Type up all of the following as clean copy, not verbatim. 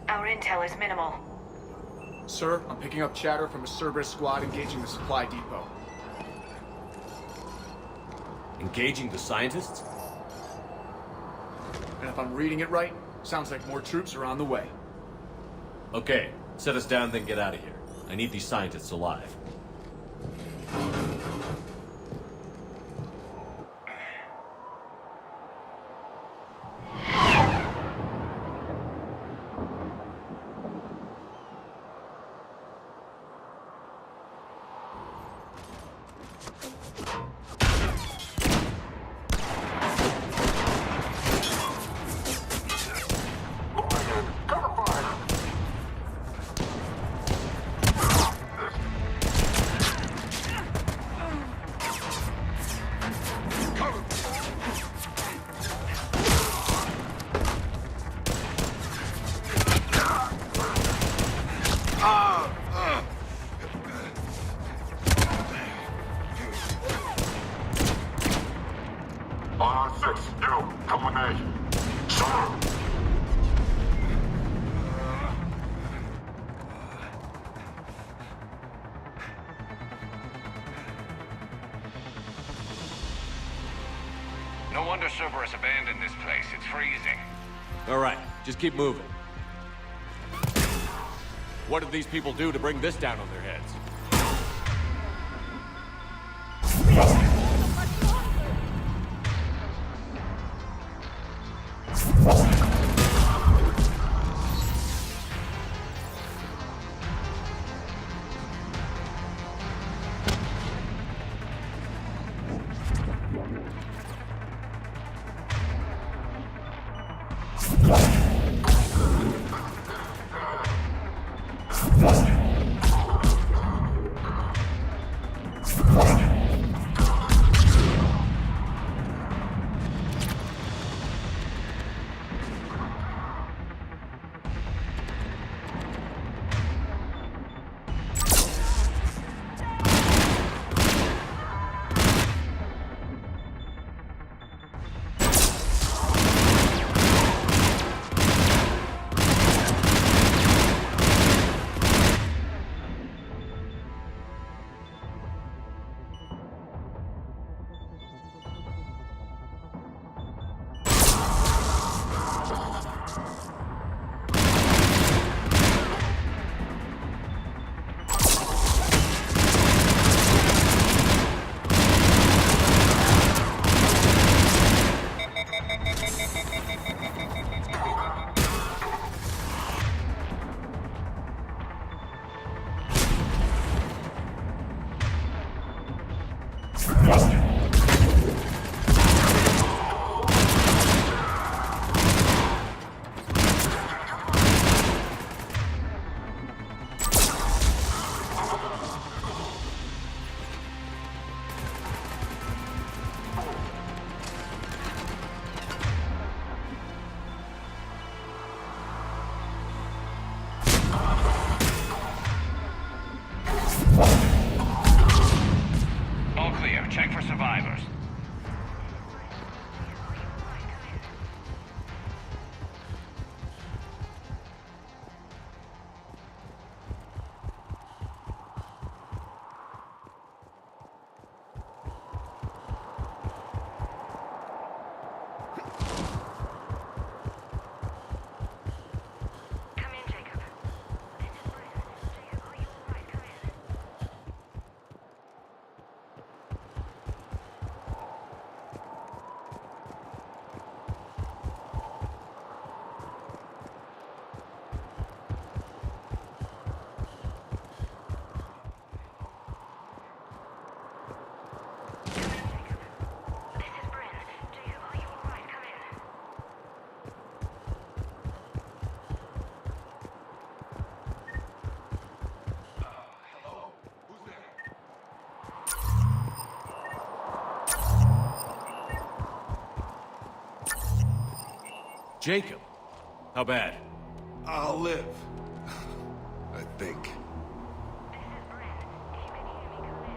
Our intel is minimal. Sir, I'm picking up chatter from a Cerberus squad engaging the supply depot. Engaging the scientists? And if I'm reading it right, sounds like more troops are on the way. Okay, set us down, then get out of here. I need these scientists alive. No wonder Cerberus abandoned this place. It's freezing. Alright, just keep moving. What did these people do to bring this down on their heads? All clear. Check for survivors. Come in, Jacob. This is Bryn. Jacob, are you alright? Come in. Come in, Jacob. This is Bryn. Jacob, are you alright? Come in. Hello? Who's there? Jacob! How bad? I'll live. I think. This is Bryn. If you can hear me, come in.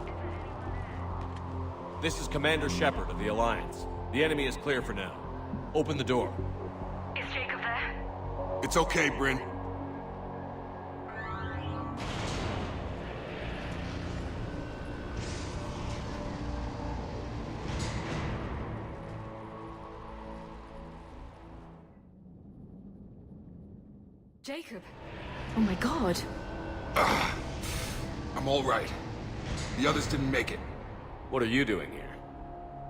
Is there anyone there? This is Commander Shepard of the Alliance. The enemy is clear for now. Open the door. Is It's okay, Bryn. Jacob! Oh my god! I'm all right. The others didn't make it. What are you doing here?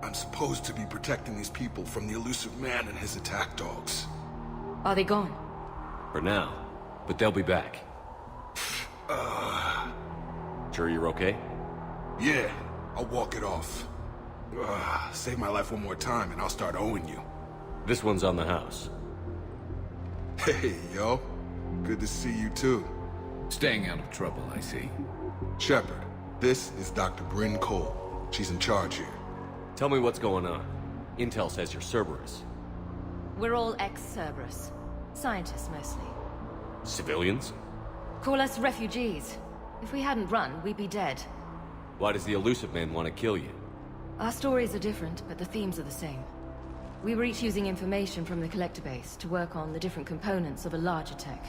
I'm supposed to be protecting these people from the elusive man and his attack dogs. Are they gone? For now. But they'll be back. Sure you're okay? Yeah, I'll walk it off. Save my life one more time and I'll start owing you. This one's on the house. Hey, yo. Good to see you too. Staying out of trouble, I see. Shepard, this is Dr. Bryn Cole. She's in charge here. Tell me what's going on. Intel says you're Cerberus. We're all ex-Cerberus. Scientists, mostly. Civilians? Call us refugees. If we hadn't run, we'd be dead. Why does the elusive man want to kill you? Our stories are different, but the themes are the same. We were each using information from the collector base to work on the different components of a larger tech.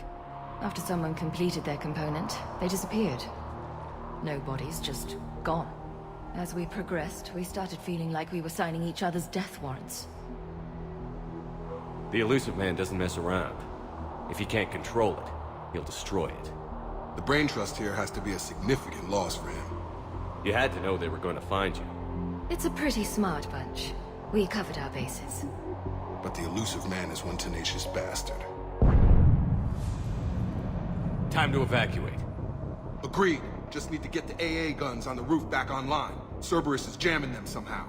After someone completed their component, they disappeared. No bodies, just gone. As we progressed, we started feeling like we were signing each other's death warrants. The elusive man doesn't mess around. If he can't control it, he'll destroy it. The brain trust here has to be a significant loss for him. You had to know they were going to find you. It's a pretty smart bunch. We covered our bases. But the elusive man is one tenacious bastard. Time to evacuate. Agreed. Just need to get the AA guns on the roof back online. Cerberus is jamming them somehow.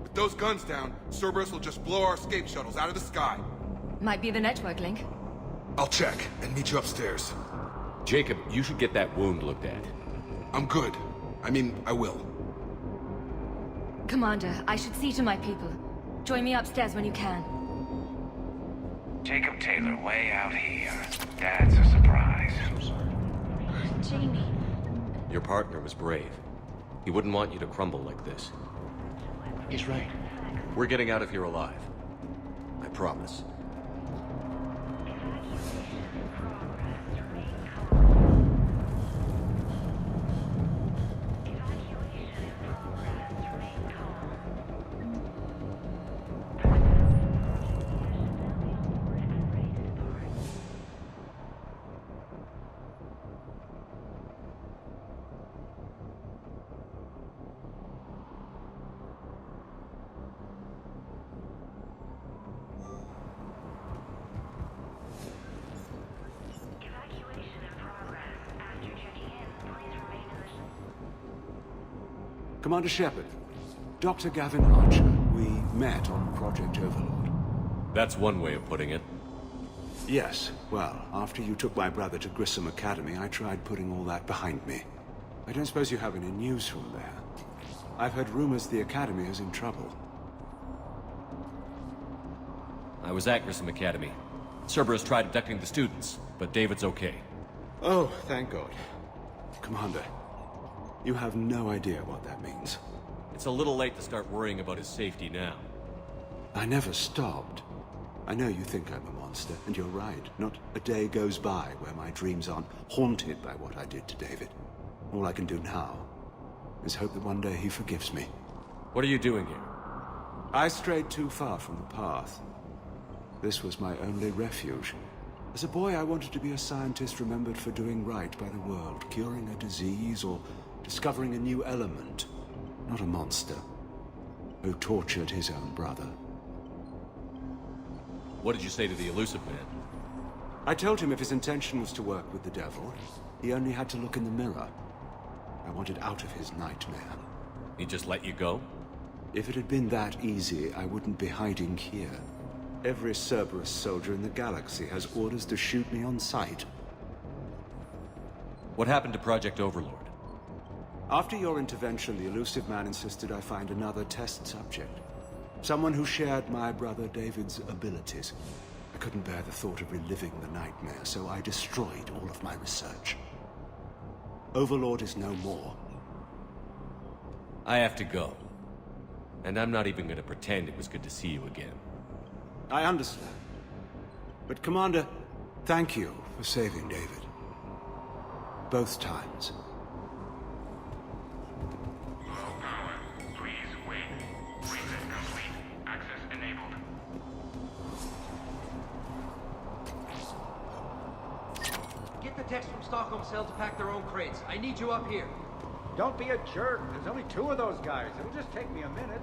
With those guns down, Cerberus will just blow our escape shuttles out of the sky. Might be the network link. I'll check and meet you upstairs. Jacob, you should get that wound looked at. I'm good. I mean, I will. Commander, I should see to my people. Join me upstairs when you can. Jacob Taylor way out here. That's a surprise. Jamie. Your partner was brave. He wouldn't want you to crumble like this. He's right. We're getting out of here alive. I promise. Commander Shepard, Dr. Gavin Archer, we met on Project Overlord. That's one way of putting it. Yes, well, after you took my brother to Grissom Academy, I tried putting all that behind me. I don't suppose you have any news from there. I've heard rumors the Academy is in trouble. I was at Grissom Academy. Cerberus tried abducting the students, but David's okay. Oh, thank God. Commander, you have no idea what that means. It's a little late to start worrying about his safety now. I never stopped. I know you think I'm a monster, and you're right. Not a day goes by where my dreams aren't haunted by what I did to David. All I can do now is hope that one day he forgives me. What are you doing here? I strayed too far from the path. This was my only refuge. As a boy, I wanted to be a scientist remembered for doing right by the world, curing a disease or discovering a new element. Not a monster who tortured his own brother. What did you say to the elusive man? I told him if his intention was to work with the devil, he only had to look in the mirror. I wanted out of his nightmare. He just let you go? If it had been that easy, I wouldn't be hiding here. Every Cerberus soldier in the galaxy has orders to shoot me on sight. What happened to Project Overlord? After your intervention, the elusive man insisted I find another test subject. Someone who shared my brother David's abilities. I couldn't bear the thought of reliving the nightmare, so I destroyed all of my research. Overlord is no more. I have to go. And I'm not even gonna pretend it was good to see you again. I understand. But Commander, Thank you for saving David. Both times. Low power. Please wait. Reset complete. Access enabled. Get the techs from Stockholm Cell to pack their own crates. I need you up here. Don't be a jerk. There's only 2 of those guys. It'll just take me a minute.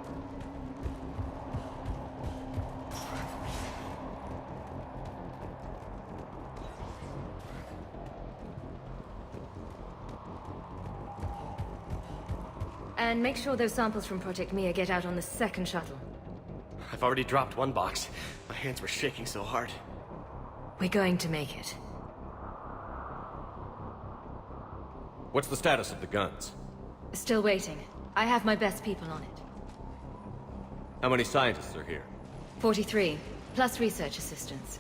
And make sure those samples from Project Mia get out on the second shuttle. I've already dropped one box. My hands were shaking so hard. We're going to make it. What's the status of the guns? Still waiting. I have my best people on it. How many scientists are here? 43, plus research assistants.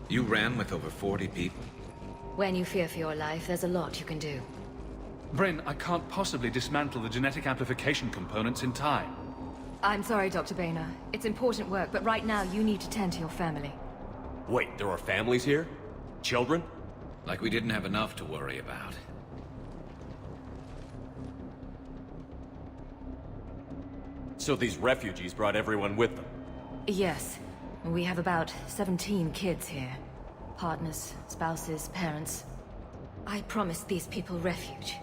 You ran with over 40 people. When you fear for your life, there's a lot you can do. Bryn, I can't possibly dismantle the genetic amplification components in time. I'm sorry, Dr. Boehner. It's important work, but right now you need to tend to your family. Wait, there are families here? Children? Like we didn't have enough to worry about. So these refugees brought everyone with them? Yes. We have about 17 kids here. Partners, spouses, parents. I promised these people refuge.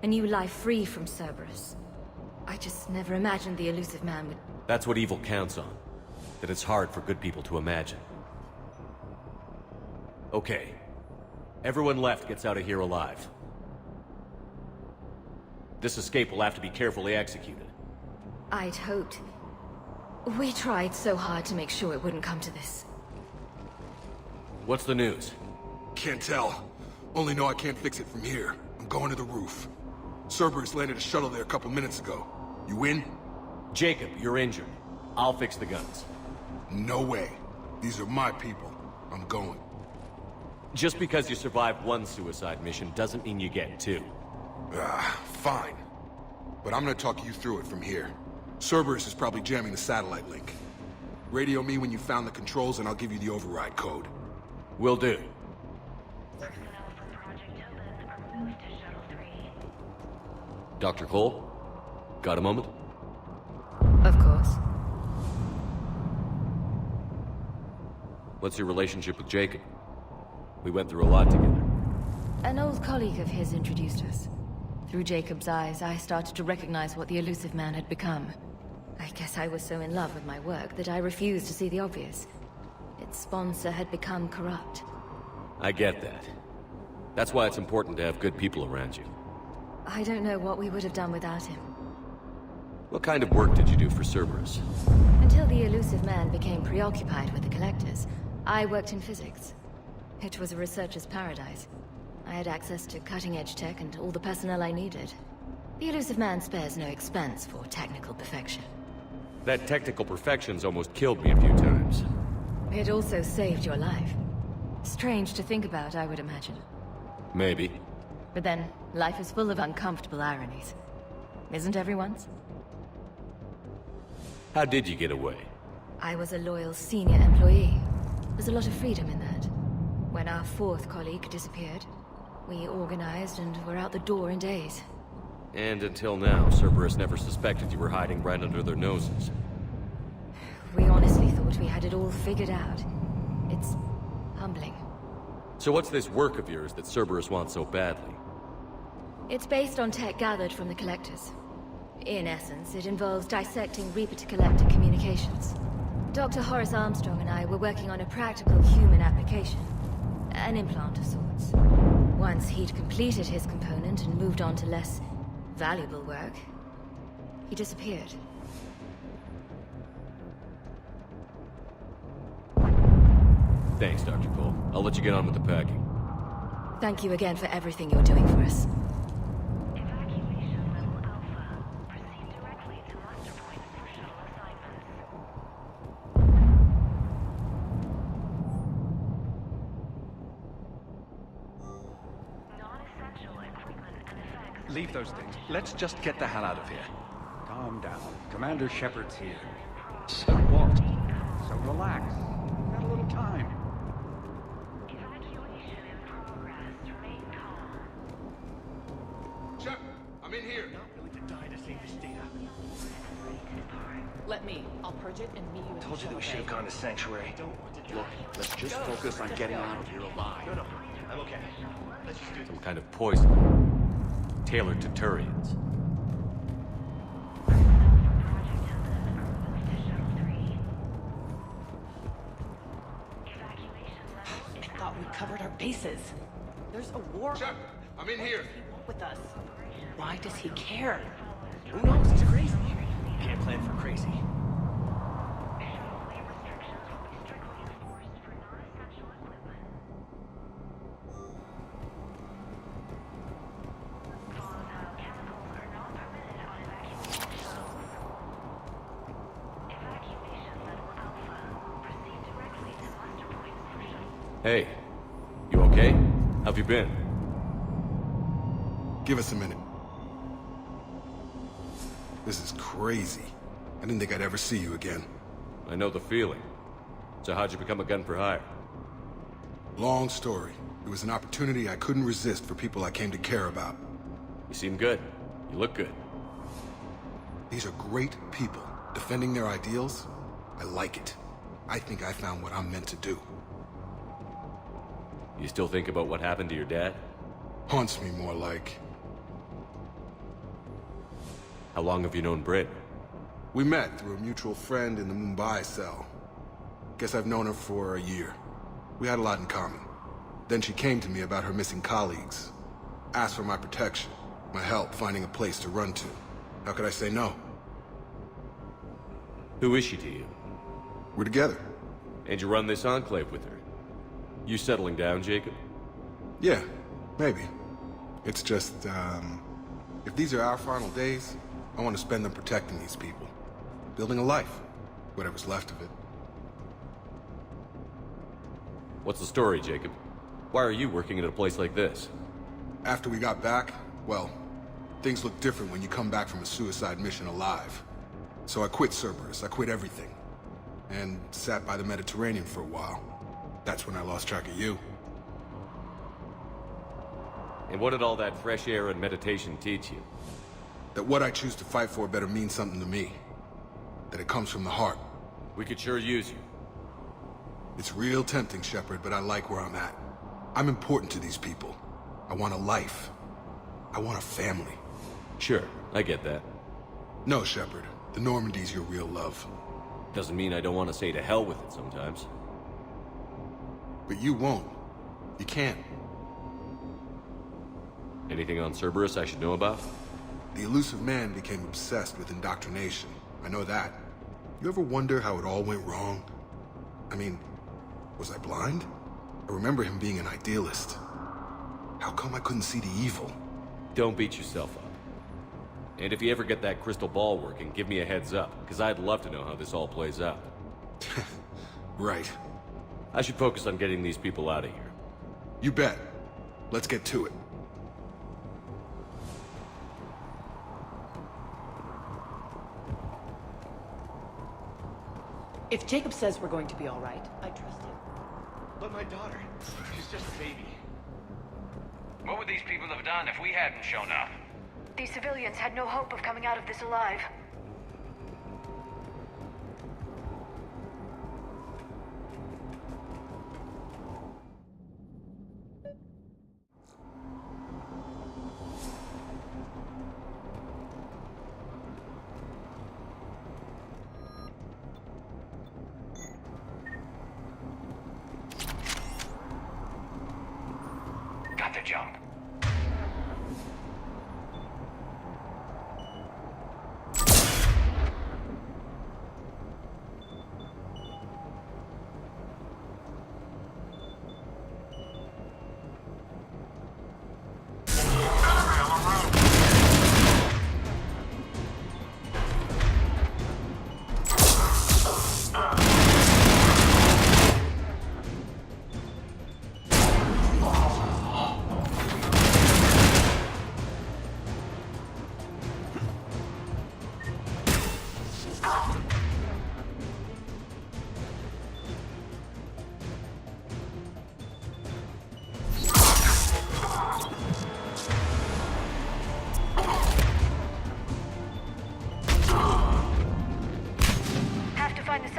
A new life free from Cerberus. I just never imagined the elusive man would... That's what evil counts on. That it's hard for good people to imagine. Okay. Everyone left gets out of here alive. This escape will have to be carefully executed. I'd hoped. We tried so hard to make sure it wouldn't come to this. What's the news? Can't tell. Only know I can't fix it from here. I'm going to the roof. Cerberus landed a shuttle there a couple minutes ago. You in? Jacob, you're injured. I'll fix the guns. No way. These are my people. I'm going. Just because you survived one suicide mission doesn't mean you get 2. Fine. But I'm gonna talk you through it from here. Cerberus is probably jamming the satellite link. Radio me when you found the controls and I'll give you the override code. Will do. Personnel from Project Tobin are moved to Shuttle 3. Dr. Cole? Got a moment? Of course. What's your relationship with Jacob? We went through a lot together. An old colleague of his introduced us. Through Jacob's eyes, I started to recognize what the elusive man had become. I guess I was so in love with my work that I refused to see the obvious. Its sponsor had become corrupt. I get that. That's why it's important to have good people around you. I don't know what we would have done without him. What kind of work did you do for Cerberus? Until the elusive man became preoccupied with the collectors, I worked in physics. It was a researcher's paradise. I had access to cutting-edge tech and all the personnel I needed. The elusive man spares no expense for technical perfection. That technical perfection's almost killed me a few times. It also saved your life. Strange to think about, I would imagine. Maybe. But then, life is full of uncomfortable ironies. Isn't everyone's? How did you get away? I was a loyal senior employee. There's a lot of freedom in that. When our 4th colleague disappeared, we organized and were out the door in days. And until now, Cerberus never suspected you were hiding right under their noses. We honestly thought we had it all figured out. It's humbling. So what's this work of yours that Cerberus wants so badly? It's based on tech gathered from the Collectors. In essence, it involves dissecting Reaper-to-Collector communications. Dr. Horace Armstrong and I were working on a practical human application. An implant of sorts. Once he'd completed his component and moved on to less valuable work, he disappeared. Thanks, Dr. Cole. I'll let you get on with the packing. Thank you again for everything you're doing for us. Evacuation level Alpha. Proceed directly to muster points for shuttle assignments. Non-essential equipment and effects. Leave those things. Let's just get the hell out of here. Calm down. Commander Shepard's here. So what? So relax. Got a little time. Evacuation Let me. I'll purge it and meet you in the Told you that we shuttle should have bay. gone to Sanctuary. Look, let's just focus on getting out of here alive. No, I'm okay. Let's just do this. Some kind of poison. Tailored to Turians. I thought we covered our bases. There's a war. Shepard, I'm in here. With us. Why does he care? Who knows? He's crazy. Can't plan for crazy. Hey, you okay? How've you been? Give us a minute. This is crazy. I didn't think I'd ever see you again. I know the feeling. So how'd you become a gun for hire? Long story. It was an opportunity I couldn't resist for people I came to care about. You seem good. You look good. These are great people. Defending their ideals, I like it. I think I found what I'm meant to do. You still think about what happened to your dad? Haunts me more like. How long have you known Britt? We met through a mutual friend in the Mumbai cell. Guess I've known her for a year. We had a lot in common. Then she came to me about her missing colleagues. Asked for my protection, my help finding a place to run to. How could I say no? Who is she to you? We're together. And you run this enclave with her? You settling down, Jacob? Yeah, maybe. It's just, if these are our final days, I want to spend them protecting these people. Building a life. Whatever's left of it. What's the story, Jacob? Why are you working at a place like this? After we got back, well, things look different when you come back from a suicide mission alive. So I quit Cerberus, I quit everything. And sat by the Mediterranean for a while. That's when I lost track of you. And what did all that fresh air and meditation teach you? That what I choose to fight for better mean something to me. That it comes from the heart. We could sure use you. It's real tempting, Shepard, but I like where I'm at. I'm important to these people. I want a life. I want a family. Sure, I get that. No, Shepard. The Normandy's your real love. Doesn't mean I don't want to say to hell with it sometimes. But you won't. You can't. Anything on Cerberus I should know about? The elusive man became obsessed with indoctrination. I know that. You ever wonder how it all went wrong? I mean, was I blind? I remember him being an idealist. How come I couldn't see the evil? Don't beat yourself up. And if you ever get that crystal ball working, give me a heads up, because I'd love to know how this all plays out. Right. I should focus on getting these people out of here. You bet. Let's get to it. If Jacob says we're going to be all right, I trust him. But my daughter, she's just a baby. What would these people have done if we hadn't shown up? These civilians had no hope of coming out of this alive. Got to jump.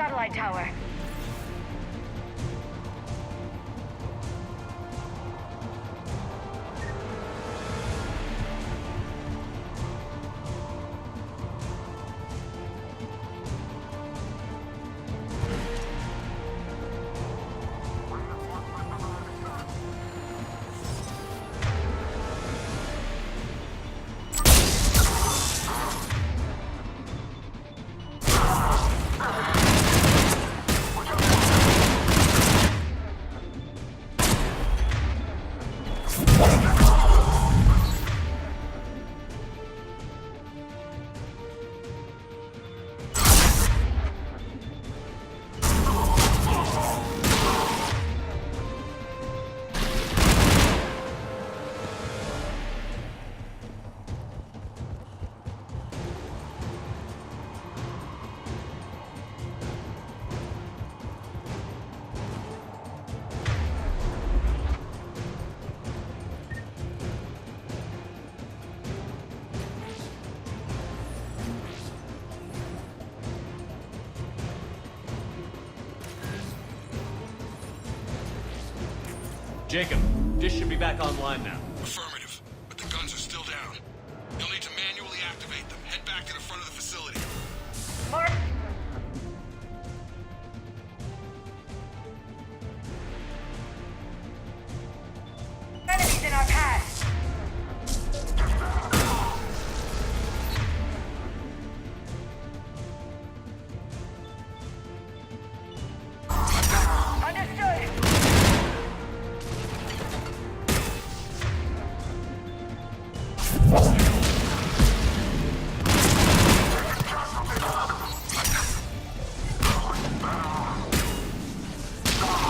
satellite tower. Jacob, dish should be back online now. Affirmative, but the guns are still down. You'll need to manually activate them. Head back to the front of the facility. Mark. Enemies in our path. Understood.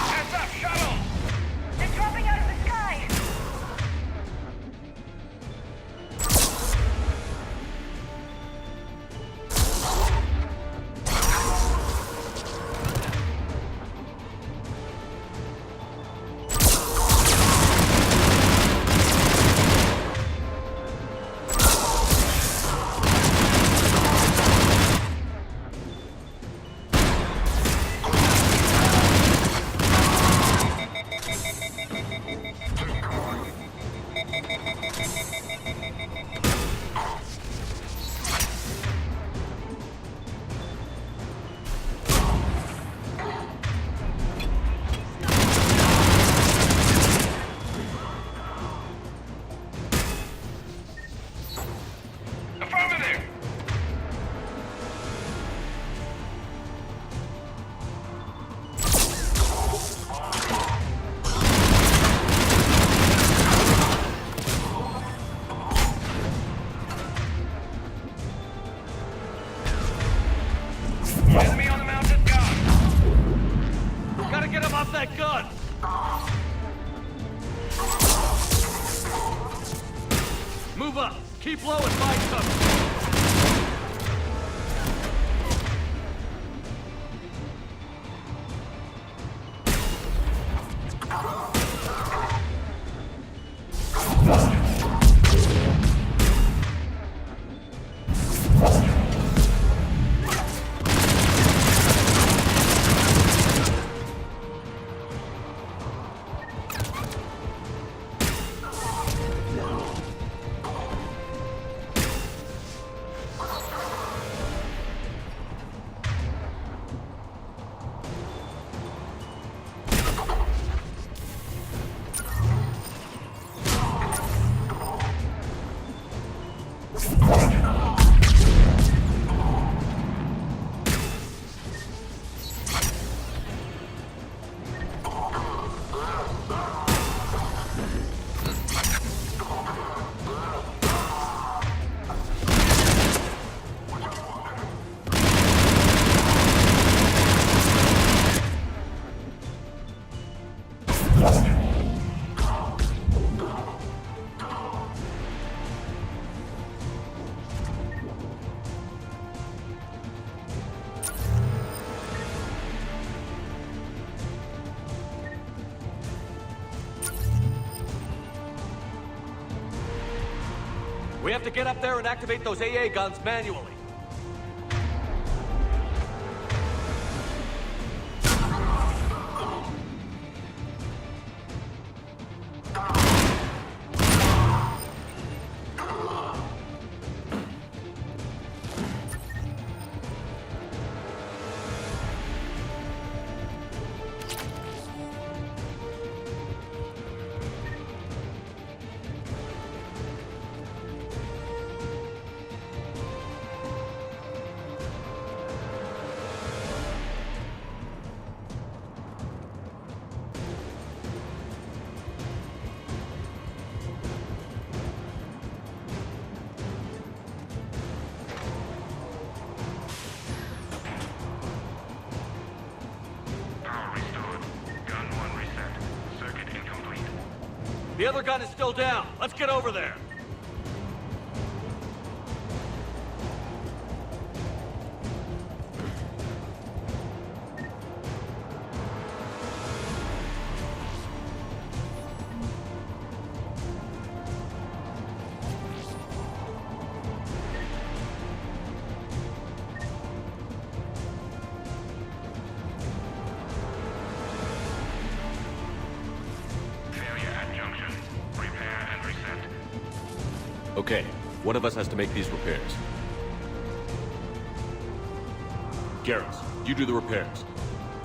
Heads up, shuttle! They're dropping out of the sky. Affirmative! Enemy on the mounted gun! Gotta get him off that gun! Move up! Keep low and find cover! We have to get up there and activate those AA guns manually. The other gun is still down. Let's get over there. Okay, one of us has to make these repairs. Garrus, you do the repairs.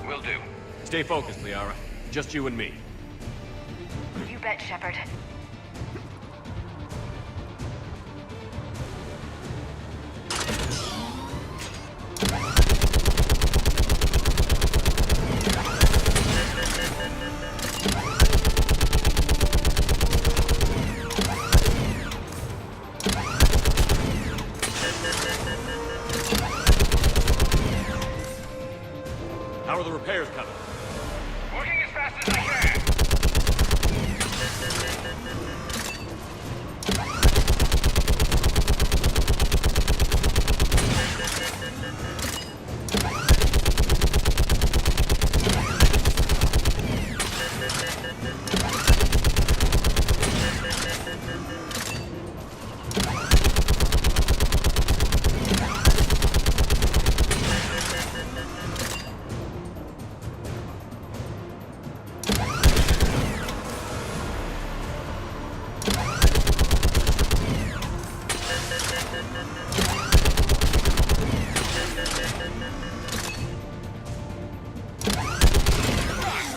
Will do. Stay focused, Liara. Just you and me. You bet, Shepard. How are the repairs coming? Working as fast as I can.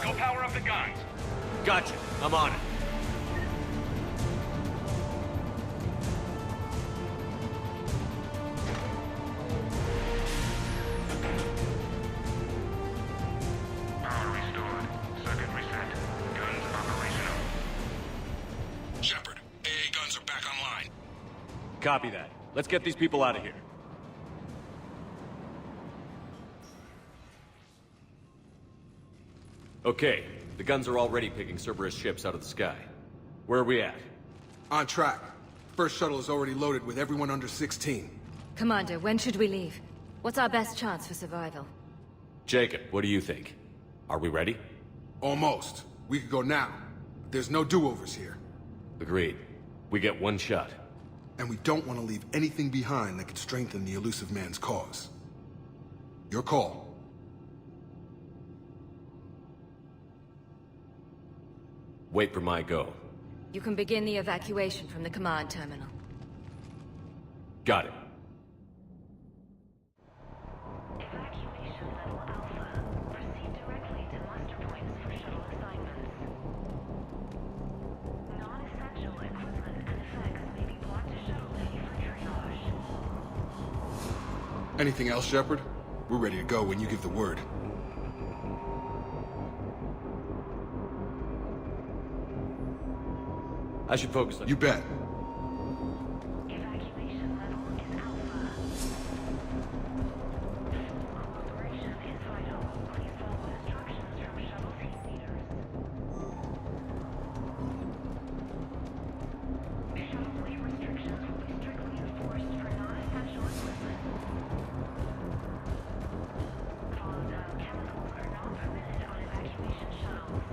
Go power up the guns. Gotcha. I'm on it. Power restored. Circuit reset. Guns operational. Shepard, AA guns are back online. Copy that. Let's get these people out of here. Okay, the guns are already picking Cerberus ships out of the sky. Where are we at? On track. First shuttle is already loaded with everyone under 16. Commander, when should we leave? What's our best chance for survival? Jacob, what do you think? Are we ready? Almost. We could go now. There's no do-overs here. Agreed. We get one shot. And we don't want to leave anything behind that could strengthen the elusive man's cause. Your call. Wait for my go. You can begin the evacuation from the command terminal. Got it. Evacuation level Alpha. Proceed directly to muster points for shuttle assignments. Non-essential equipment and effects may be brought to shuttle bay for triage. Anything else, Shepard? We're ready to go when you give the word. I should focus on... You bet. Evacuation level is Alpha. Full cooperation is vital. Please follow instructions from shuttle team leaders. Shuttle bay restrictions will be strictly enforced for non-essential equipment. Volatile chemicals are not permitted on evacuation shuttles.